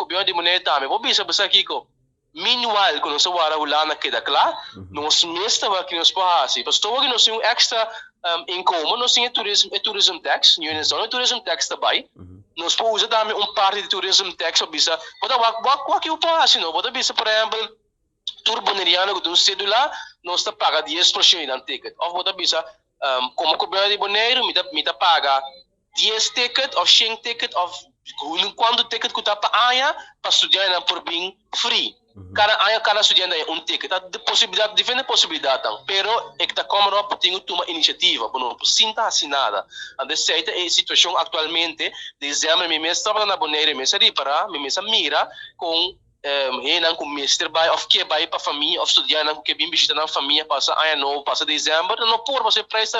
gobyerno de maneira também. Vou bisa basta aqui ko. Meanwhile, quando você vai lá na queda lá, nós mesmo aqui nos países, pastor que nós temos extra income, nós temos tourism tax, não é tourism tax também. Nós podemos usar também parte de tourism tax, bisa. Bota que o país, não, bota bisa por exemplo, tour boneriano que tu cedula, nós está paga 10% na ticket. Ou bota bisa, como governo de Bonaire, mita paga 10 ticket ou 5 ticket ou quando ticket que tá para estudar na por bem free. Cada estudante tem ticket. Possibilidade, diferente possibilidade, pero é que tá como não tem uma iniciativa, não sinta assinada. A certa situação atualmente, dezembro mês estava na Bonaire, mês ali para, mês mira com não com mestre vai of que vai para família of estudante que vem visitar na família passa não passa dezembro não por você preço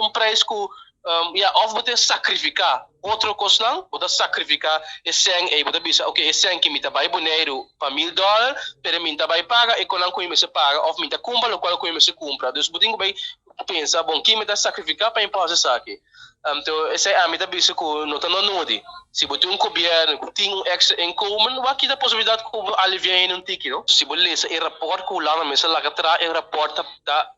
um preço que of você sacrificar outro coisa não você sacrificar esse aí você bisa ok esse que me tá vai boneiro para $1,000 pero me tá vai paga e quando eu me paga of me tá compra o qual eu me compra então você vai pensar bom que me tá sacrificar para impor isso aqui então esse é a me tá bisa que não tá no nude se você governo que tem extra income vai que dá possibilidade que aliviar em ticket não se você ler esse rapport que lá na mesa lá que traz o rapport da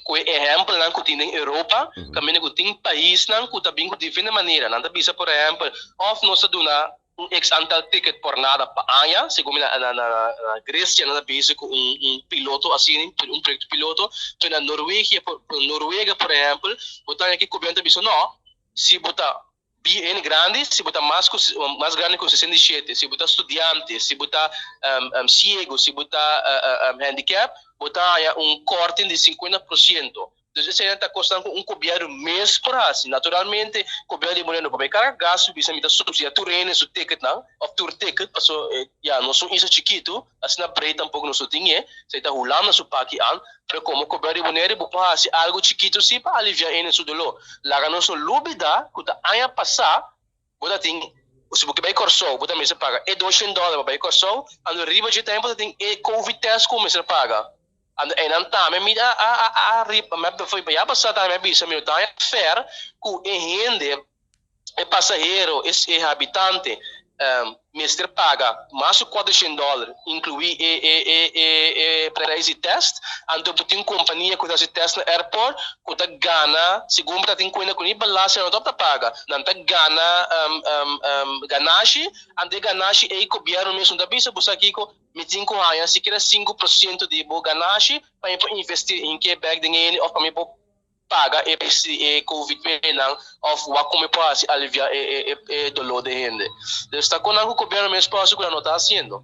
com exemplo não que tem na Europa também que tem país não que também que diferente maneira não tá bisa por exemplo of nossa duna ex antal ticket por nada para segundo na Grécia na bisa com piloto assim projeto piloto na Noruega por exemplo botar aqui governo bisa não se botar BN grande, se botar mais grande que 67, se botar estudante, se botar cego, se botar handicap, botar corte de 50%. Então, isso está custando governo mês por assim. Naturalmente, o governo de Moreno vai carregar gasto, bisa mita subsidiar turene su ticket não, of tour ticket, passo não são isso chiquito, assim na breita tampouco não sou tinha, se está rolando su paqui an, pero como o governo de Moreno vai fazer algo chiquito sim para aliviar ene su dolor. Lá não sou lubida, que tá aia passar, bota tem se você vai corso, você mesmo paga $200 para corso, ando riba de tempo você tem COVID test como você paga. Não tá, mas foi bem passar também bisa meu tá fair que rende é passageiro é habitante mestre paga mais $400 inclui preço test então tem companhia que faz test no airport que tá gana segundo tá tem coisa com balança não tá paga não tá gana ganache ante ganache é governo mesmo da bisa buscar aqui com me tem com aí se quer 5% de bo ganache para investir em que bag dinheiro ou para me paga esse covid não ou o como pode aliviar dolor de gente está com o governo mesmo espaço que não está fazendo